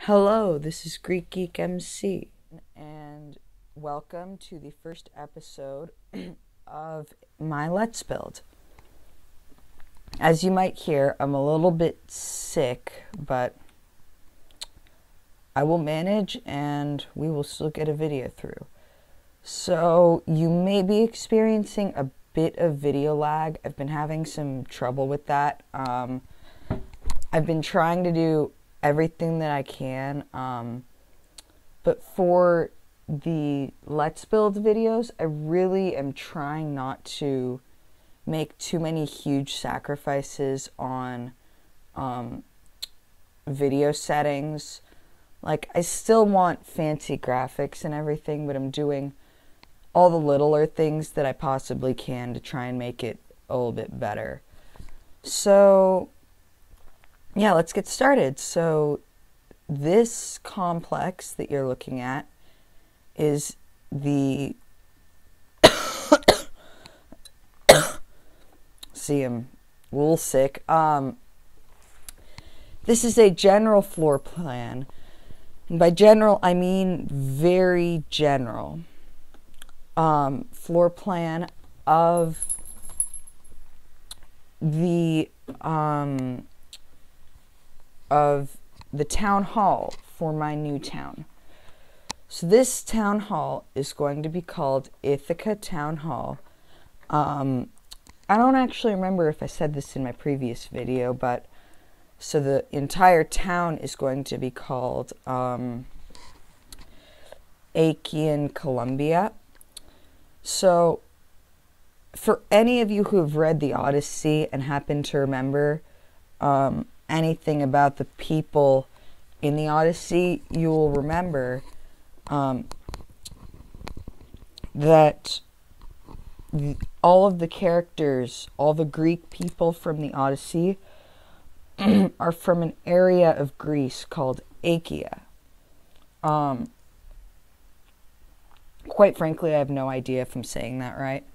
Hello, this is GreekGeekMC, and welcome to the first episode of my Let's Build. As you might hear, I'm a little bit sick, but I will manage and we will still get a video through. So you may be experiencing a bit of video lag. I've been having some trouble with that. I've been trying to do everything that I can, but for the Let's Build videos, I really am trying not to make too many huge sacrifices on video settings. Like, I still want fancy graphics and everything, but I'm doing all the littler things that I possibly can to try and make it a little bit better. So yeah, let's get started. So this complex that you're looking at is the see, I'm a little sick. This is a general floor plan, and by general I mean very general floor plan of the town hall for my new town. So this town hall is going to be called Ithaca Town Hall. I don't actually remember if I said this in my previous video, but so the entire town is going to be called Achaean Columbia. So for any of you who have read the Odyssey and happen to remember anything about the people in the Odyssey, you will remember that all of the characters, all the Greek people from the Odyssey are from an area of Greece called Achaea. Quite frankly, I have no idea if I'm saying that right.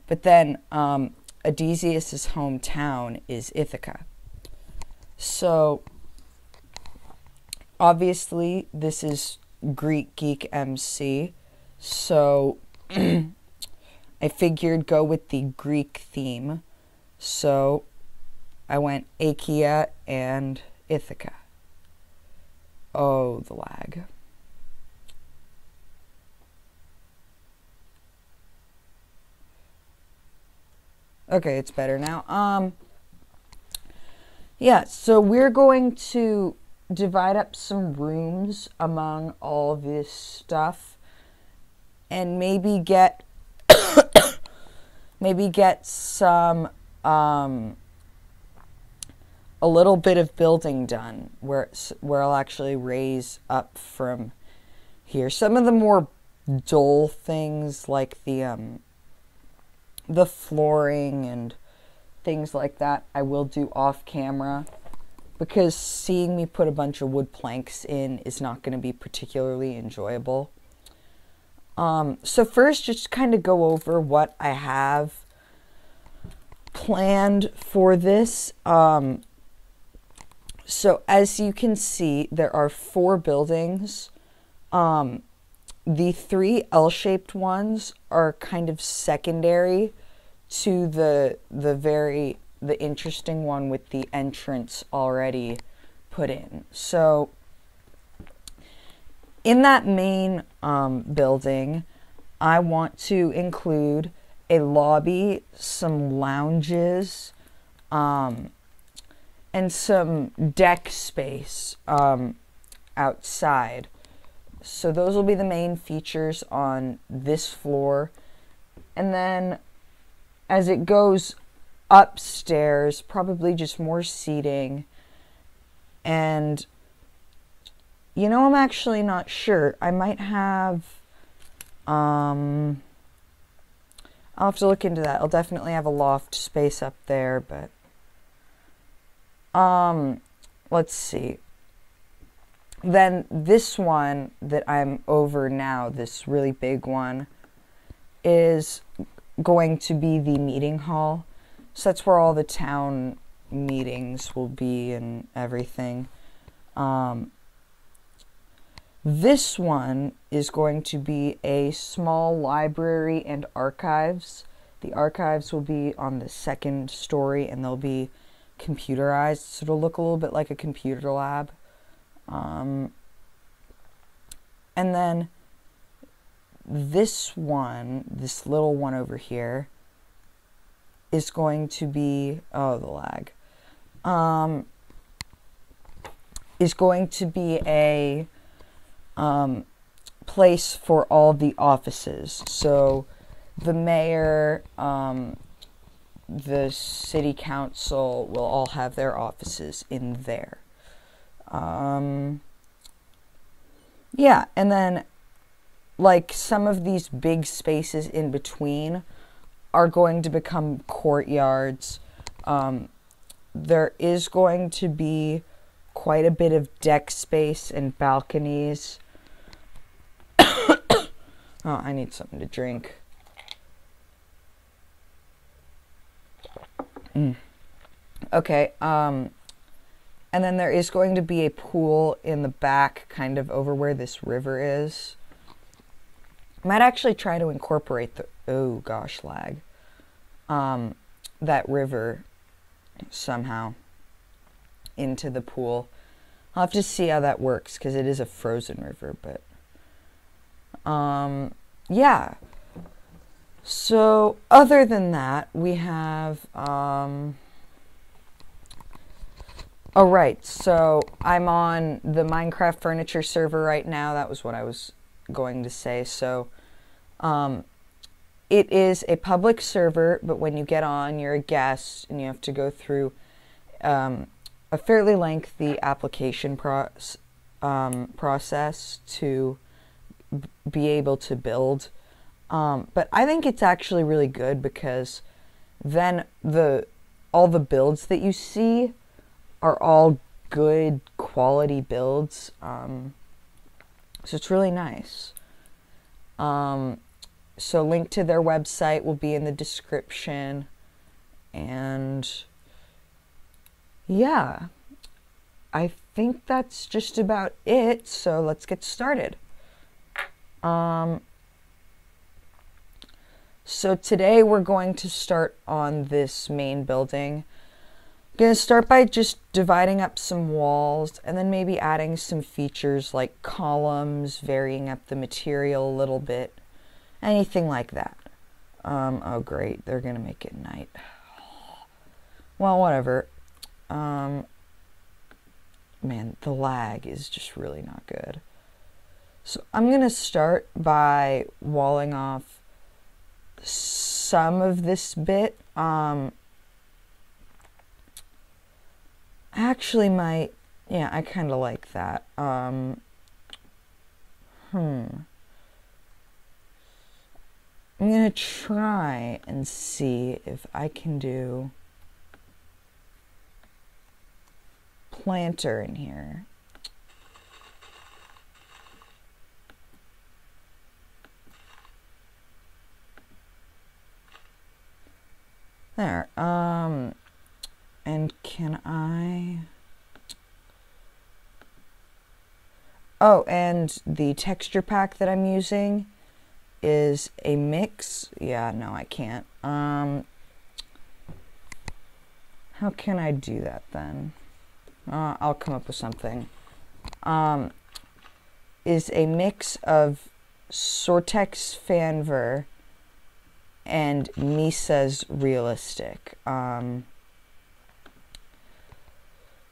But then Odysseus' hometown is Ithaca. So obviously this is GreekGeekMC, so I figured go with the Greek theme. So I went Achaea and Ithaca. Oh, the lag. Okay, it's better now. Yeah, so we're going to divide up some rooms among all of this stuff and maybe get some a little bit of building done where I'll actually raise up from here. Some of the more dull things like the flooring and things like that I will do off camera, because seeing me put a bunch of wood planks in is not going to be particularly enjoyable. So first, just kind of go over what I have planned for this. So as you can see, there are 4 buildings. The 3 L-shaped ones are kind of secondary to the interesting one with the entrance already put in. So in that main building, I want to include a lobby, some lounges, and some deck space outside. So those will be the main features on this floor. And then as it goes upstairs, probably just more seating. And, you know, I'm actually not sure. I might have, I'll have to look into that. I'll definitely have a loft space up there, but, let's see. Then this one that I'm over now, this really big one, is going to be the meeting hall. So that's where all the town meetings will be and everything. This one is going to be a small library and archives. The archives will be on the second story, and they'll be computerized, so it'll look a little bit like a computer lab. And then this one, this little one over here, is going to be, oh, the lag, is going to be a place for all the offices. So the mayor, the city council will all have their offices in there. Yeah, and then like some of these big spaces in between are going to become courtyards. There is going to be quite a bit of deck space and balconies. Oh, I need something to drink. Okay, and then there is going to be a pool in the back, kind of over where this river is. I might actually try to incorporate the, oh gosh, lag, that river somehow into the pool. I'll have to see how that works, because it is a frozen river, but yeah. So other than that, we have oh, right, so I'm on the Minecraft furniture server right now. That was what I was going to say. So it is a public server, but when you get on, you're a guest, and you have to go through a fairly lengthy application process to be able to build. But I think it's actually really good, because then all the builds that you see are all good quality builds. So it's really nice. So link to their website will be in the description. And yeah, I think that's just about it. So let's get started. So today we're going to start on this main building. I'm going to start by just dividing up some walls, and then maybe adding some features like columns, varying up the material a little bit, anything like that. Oh great, they're going to make it night. Well, whatever. Man, the lag is just really not good. So I'm going to start by walling off some of this bit. Actually might, yeah, I kind of like that. I'm gonna try and see if I can do planter in here. There, and can I... Oh, and the texture pack that I'm using is a mix. Yeah, no, I can't. How can I do that then? I'll come up with something. Is a mix of Sortex Fanver and Misa's Realistic.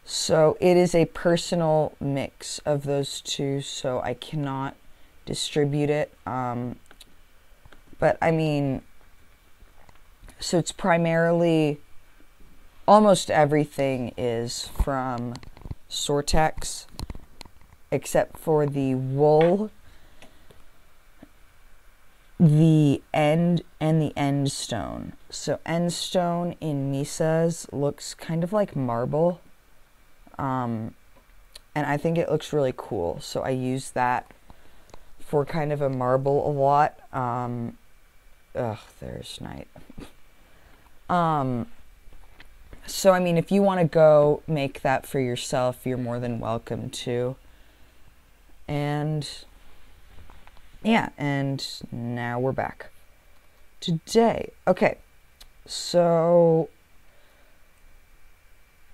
So it is a personal mix of those two, so I cannot distribute it. But I mean, so it's primarily, almost everything is from Sortex, except for the wool, the end, and the end stone. So end stone in Misa's looks kind of like marble. And I think it looks really cool, so I use that for kind of a marble a lot. There's night. So I mean, if you want to go make that for yourself, you're more than welcome to. And yeah, and now we're back. Today, okay, so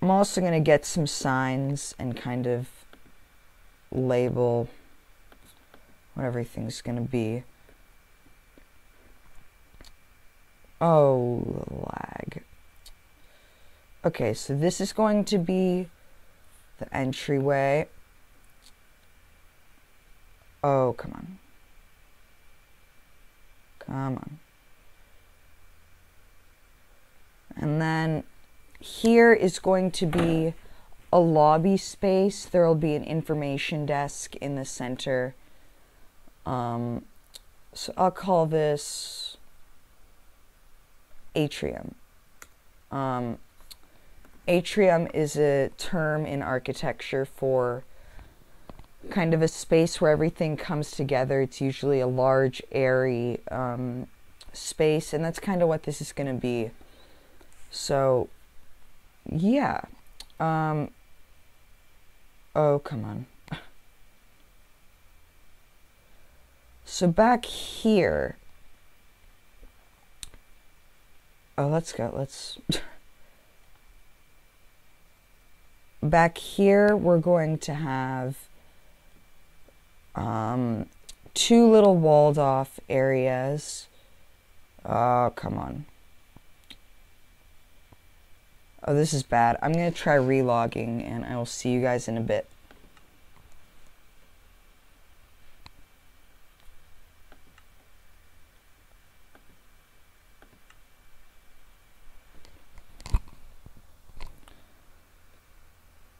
I'm also going to get some signs and kind of label what everything's going to be. Oh, lag. Okay, so this is going to be the entryway. Oh, come on. Come on. And then here is going to be a lobby space. There will be an information desk in the center. So I'll call this atrium. Atrium is a term in architecture for kind of a space where everything comes together. It's usually a large, airy space, and that's kind of what this is going to be. So, yeah. Oh, come on. So back here. Oh, let's go. Let's... Back here, we're going to have two little walled off areas. Oh, come on. Oh, this is bad. I'm going to try relogging, and I will see you guys in a bit.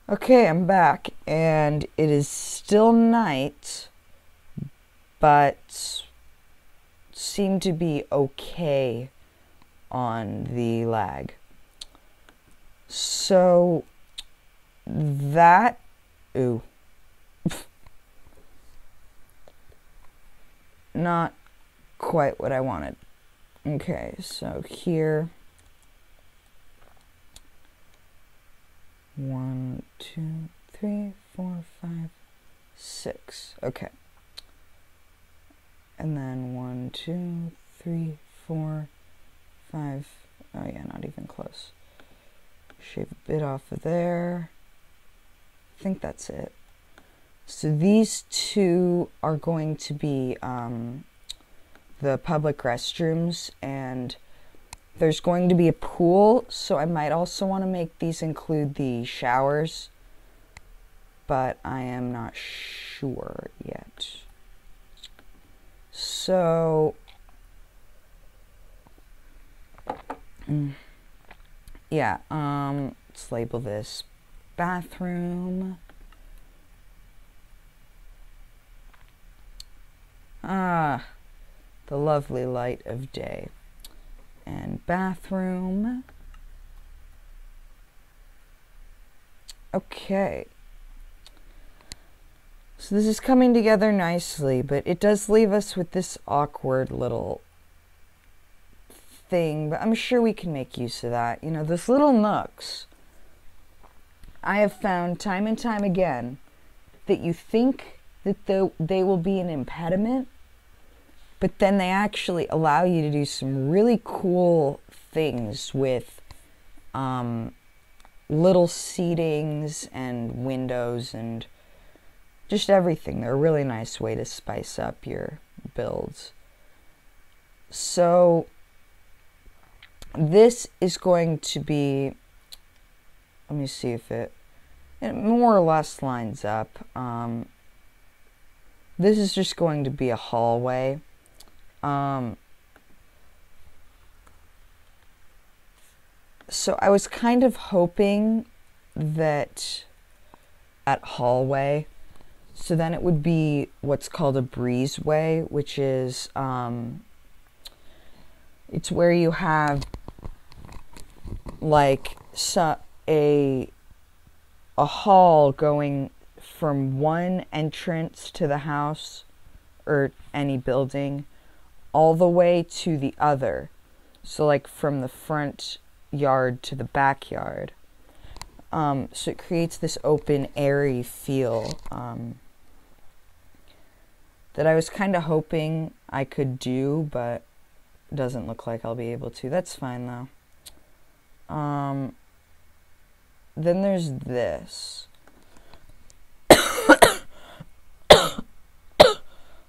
Okay, I'm back, and it is still night, but seemed to be okay on the lag. So that, ooh, not quite what I wanted. Okay, so here, 1, 2, 3, 4, 5, 6. Okay. And then 1, 2, 3, 4, 5. Oh yeah, not even close. Shave a bit off of there. I think that's it. So these two are going to be the public restrooms, and there's going to be a pool, so I might also want to make these include the showers, but I am not sure yet. So, yeah, let's label this bathroom. Ah, the lovely light of day. And bathroom. Okay. So this is coming together nicely, but it does leave us with this awkward little thing, but I'm sure we can make use of that. You know, those little nooks, I have found time and time again that you think that they will be an impediment, but then they actually allow you to do some really cool things with little seatings and windows and just everything. They're a really nice way to spice up your builds. So this is going to be, let me see if it more or less lines up. This is just going to be a hallway. So I was kind of hoping that at hallway, so then it would be what's called a breezeway, which is, it's where you have like a hall going from one entrance to the house or any building all the way to the other. So like from the front yard to the backyard. So it creates this open, airy feel. that I was kind of hoping I could do, but doesn't look like I'll be able to. That's fine though. Then there's this.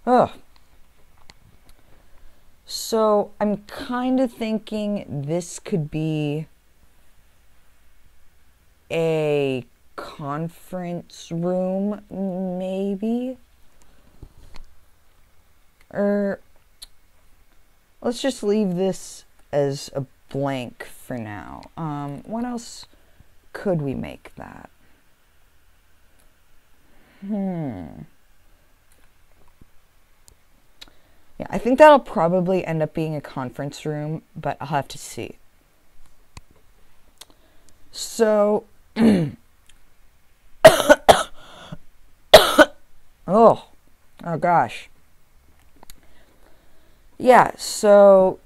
Oh. So I'm kind of thinking this could be a conference room, maybe? Or let's just leave this as a blank for now. What else could we make that? Yeah, I think that'll probably end up being a conference room, but I'll have to see. So, oh gosh. Yeah, so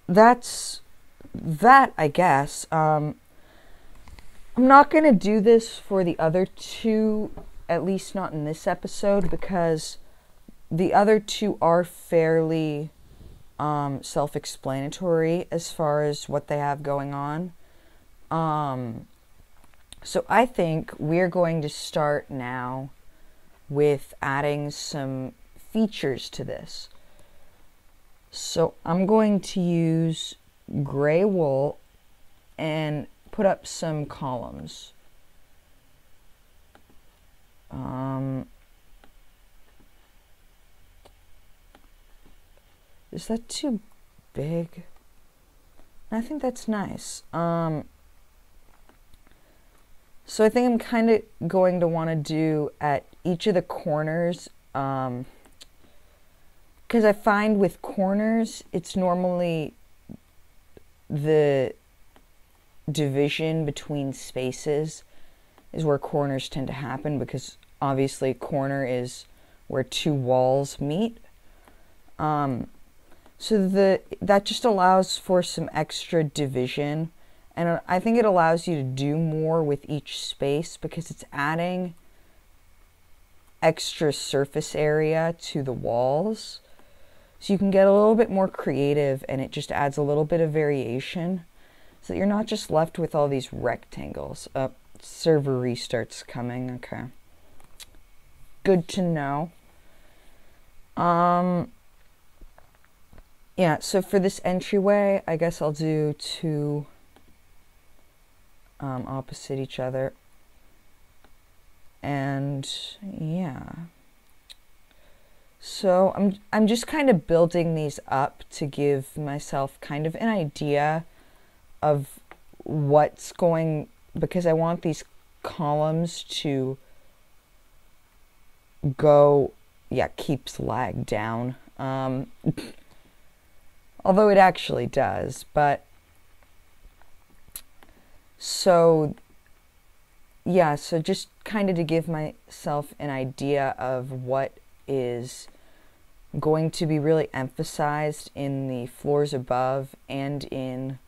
that's that, I guess. I'm not going to do this for the other two, at least not in this episode, because the other two are fairly self-explanatory as far as what they have going on. So I think we're going to start now with adding some features to this. So I'm going to use gray wool and put up some columns. Is that too big? I think that's nice. So I think I'm kind of going to want to do at each of the corners, because I find with corners, it's normally the division between spaces is where corners tend to happen, because obviously corner is where two walls meet. So that just allows for some extra division, and I think it allows you to do more with each space because it's adding extra surface area to the walls. So you can get a little bit more creative, and it just adds a little bit of variation so that you're not just left with all these rectangles. Server restart's coming, okay. Good to know. Yeah, so for this entryway, I guess I'll do two opposite each other. And yeah. So I'm just kind of building these up to give myself kind of an idea of what's going, because I want these columns to go, yeah, keeps lag down. Although it actually does, but so yeah, so just kind of to give myself an idea of what is going to be really emphasized in the floors above and in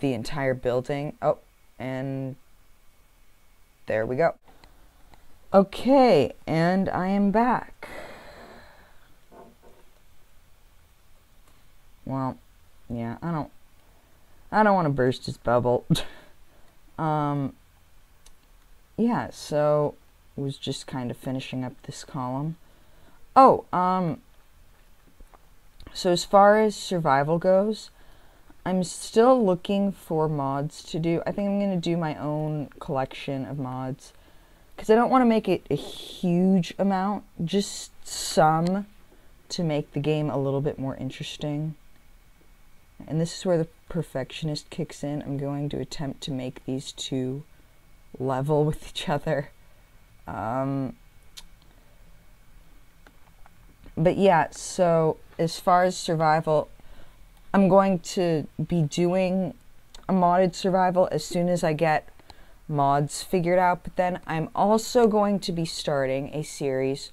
the entire building. Oh, and there we go. Okay, and I am back. Well, yeah, I don't want to burst his bubble. Yeah, so was just kind of finishing up this column. Oh, so as far as survival goes, I'm still looking for mods to do. I think I'm going to do my own collection of mods, because I don't want to make it a huge amount, just some to make the game a little bit more interesting. And this is where the perfectionist kicks in. I'm going to attempt to make these two level with each other. But yeah, so as far as survival, I'm going to be doing a modded survival as soon as I get mods figured out. But then I'm also going to be starting a series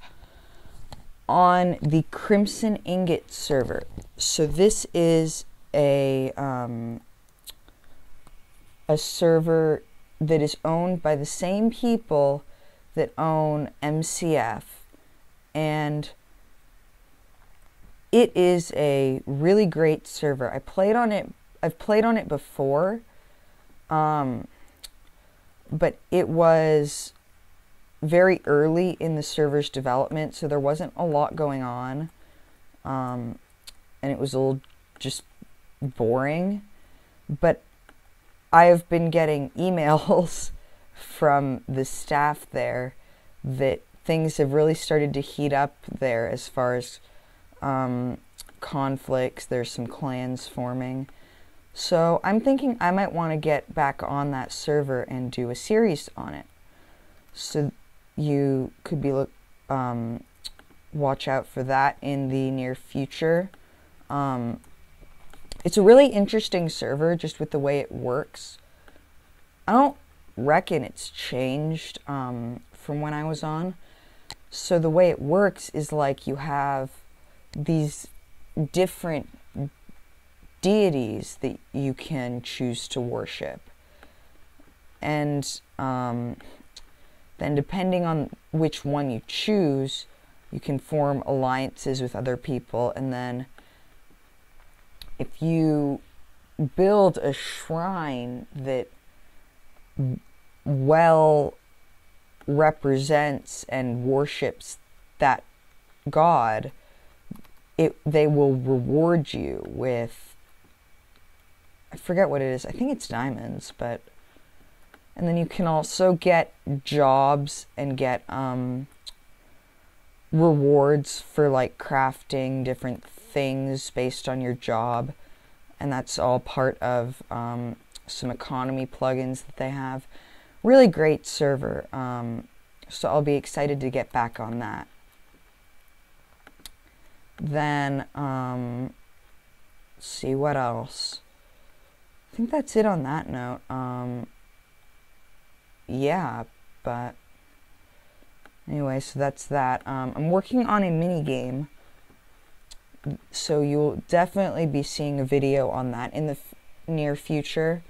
on the Crimson Ingot server. So this is a server that is owned by the same people that own MCF, and it is a really great server. I've played on it before, but it was very early in the server's development, so there wasn't a lot going on, and it was a little just boring. But I have been getting emails from the staff there that things have really started to heat up there as far as conflicts. There's some clans forming. So I'm thinking I might want to get back on that server and do a series on it. So you could be watch out for that in the near future. It's a really interesting server just with the way it works. I don't reckon it's changed from when I was on. So the way it works is like you have these different deities that you can choose to worship. And then depending on which one you choose, you can form alliances with other people. And then if you build a shrine that well represents and worships that god, they will reward you with, I forget what it is, I think it's diamonds, but, and then you can also get jobs and get rewards for like crafting different things based on your job, and that's all part of some economy plugins that they have. Really great server, so I'll be excited to get back on that. Then, let's see what else. I think that's it on that note. Yeah, but anyway, so that's that. I'm working on a mini game, so you'll definitely be seeing a video on that in the near future.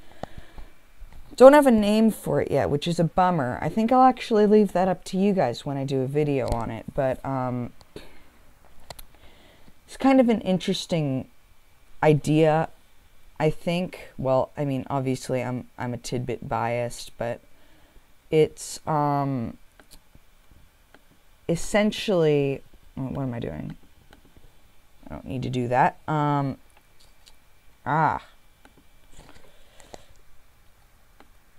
Don't have a name for it yet, which is a bummer. I think I'll actually leave that up to you guys when I do a video on it, but it's kind of an interesting idea, I think. Well, I mean, obviously I'm a tidbit biased, but it's essentially, what am I doing? I don't need to do that.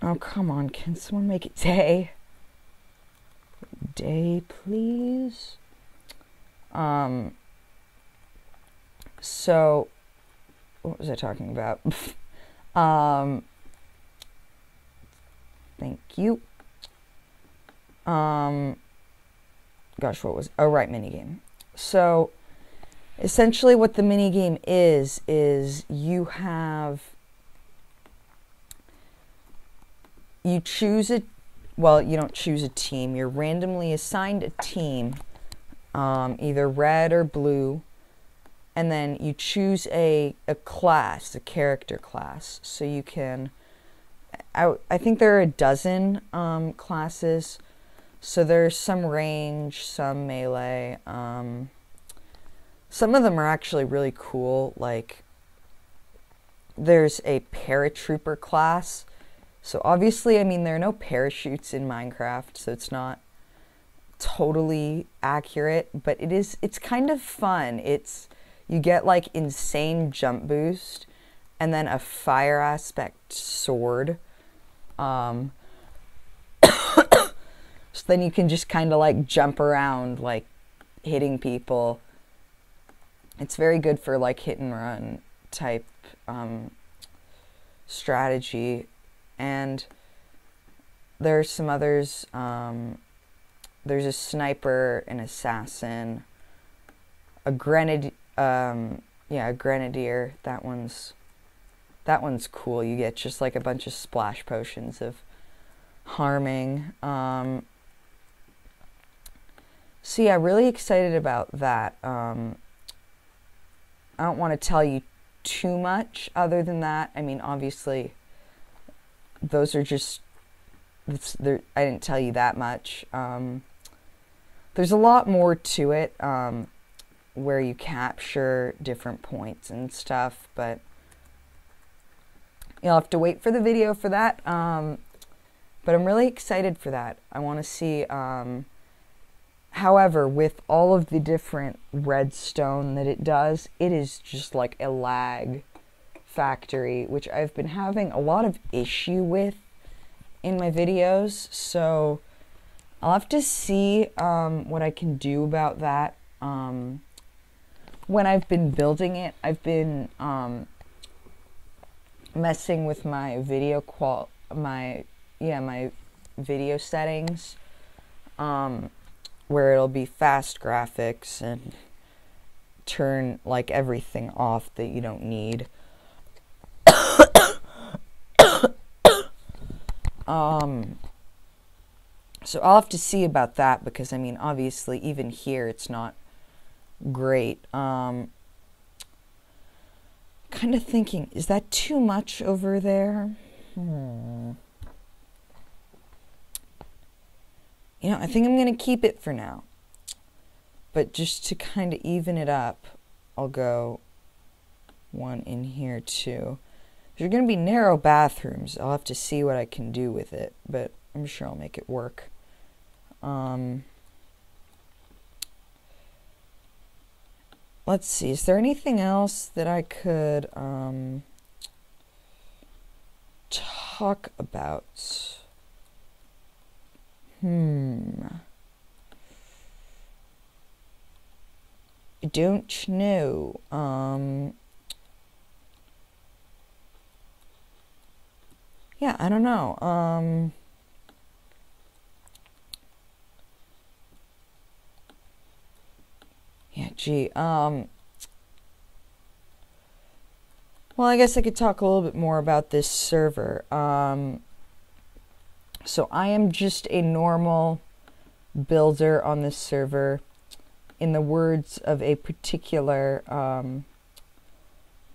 Oh, come on, can someone make it day? Day, please. So, what was I talking about? Thank you. Gosh, what was, oh, right, minigame. So, essentially what the minigame is you choose a, well, you don't choose a team, you're randomly assigned a team, either red or blue, and then you choose a class, a character class. So you can, I think there are a dozen classes. So there's some range, some melee. Some of them are actually really cool. Like, there's a paratrooper class. So obviously, I mean, there are no parachutes in Minecraft, so it's not totally accurate, but it's kind of fun. You get like insane jump boost and then a fire aspect sword. So then you can just kind of like jump around, like hitting people. It's very good for like hit and run type strategy. And there's some others. There's a sniper, an assassin, a grenadier. Yeah, a grenadier. That one's cool. You get just like a bunch of splash potions of harming. So yeah, really excited about that. I don't want to tell you too much other than that. I mean, obviously, those are just, I didn't tell you that much. there's a lot more to it, where you capture different points and stuff, but you'll have to wait for the video for that. But I'm really excited for that. I want to see, however, with all of the different redstone that it does, it is just like a lag factory, which I've been having a lot of issue with in my videos. So I'll have to see what I can do about that. When I've been building it, I've been messing with my video my video settings, where it'll be fast graphics and turn like everything off that you don't need. So I'll have to see about that, because I mean, obviously even here it's not great. Kind of thinking, is that too much over there? You know, I think I'm going to keep it for now. But just to kind of even it up, I'll go one in here too. There's going to be narrow bathrooms. I'll have to see what I can do with it, but I'm sure I'll make it work. Let's see, is there anything else that I could talk about? I don't know. Yeah, I don't know. Yeah, gee. Well, I guess I could talk a little bit more about this server. So I am just a normal builder on this server. In the words of a particular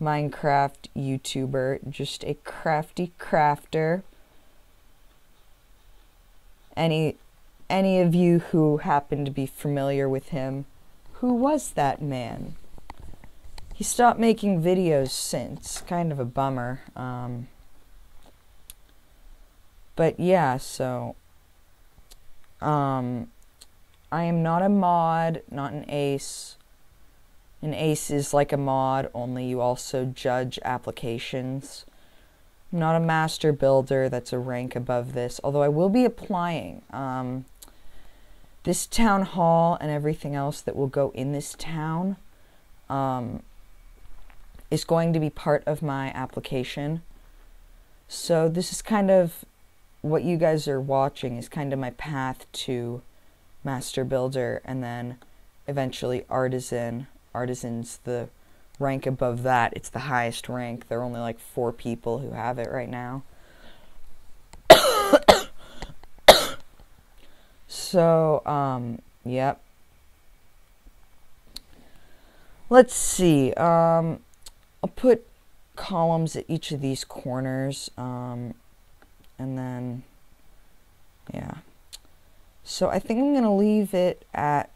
Minecraft YouTuber, just a crafty crafter. Any of you who happen to be familiar with him, who was that man? He stopped making videos since. Kind of a bummer. But yeah, so I am not a mod, not an ace. An ace is like a mod, only you also judge applications. I'm not a master builder, that's a rank above this, although I will be applying. This town hall and everything else that will go in this town is going to be part of my application. So this is kind of what you guys are watching, is kind of my path to master builder, and then eventually artisan. Artisan's the rank above that. It's the highest rank. There are only like 4 people who have it right now. So, yep. Let's see. I'll put columns at each of these corners, and then, yeah. So I think I'm going to leave it at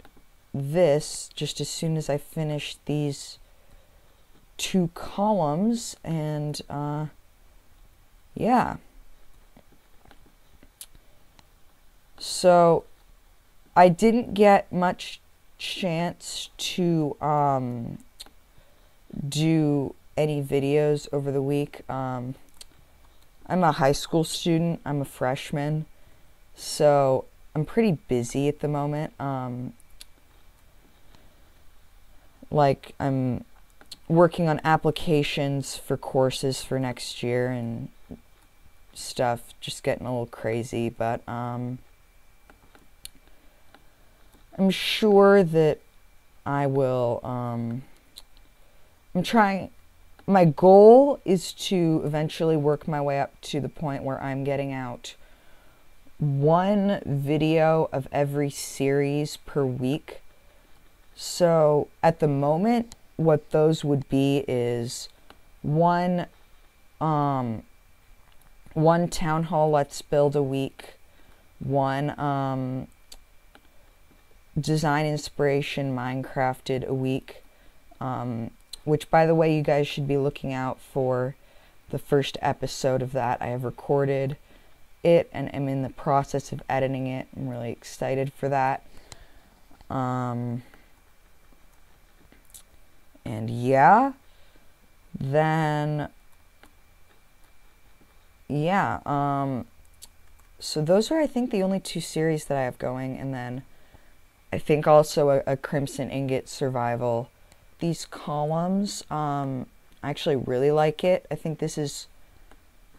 this just as soon as I finish these 2 columns, and, yeah. So I didn't get much chance to do any videos over the week. I'm a high school student. I'm a freshman, so I'm pretty busy at the moment. Like, I'm working on applications for courses for next year and stuff, just getting a little crazy, but I'm sure that I will, I'm trying, my goal is to eventually work my way up to the point where I'm getting out 1 video of every series per week. So at the moment, what those would be is one town hall let's build a week, one design inspiration Minecrafted a week, which, by the way, you guys should be looking out for the first episode of that. I have recorded it and am in the process of editing it. I'm really excited for that. And yeah, then yeah, so those are, I think, the only 2 series that I have going, and then I think also a Crimson Ingot Survival. These columns, I actually really like it. I think this is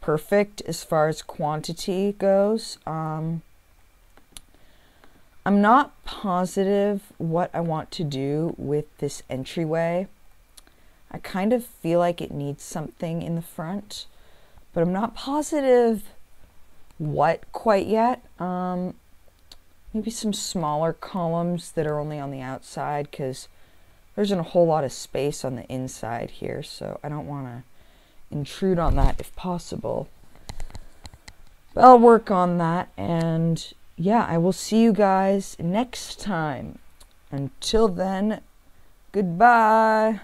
perfect as far as quantity goes. I'm not positive what I want to do with this entryway. I kind of feel like it needs something in the front, but I'm not positive what quite yet. Maybe some smaller columns that are only on the outside, because there isn't a whole lot of space on the inside here, so I don't want to intrude on that if possible. But I'll work on that, and yeah, I will see you guys next time. Until then, goodbye.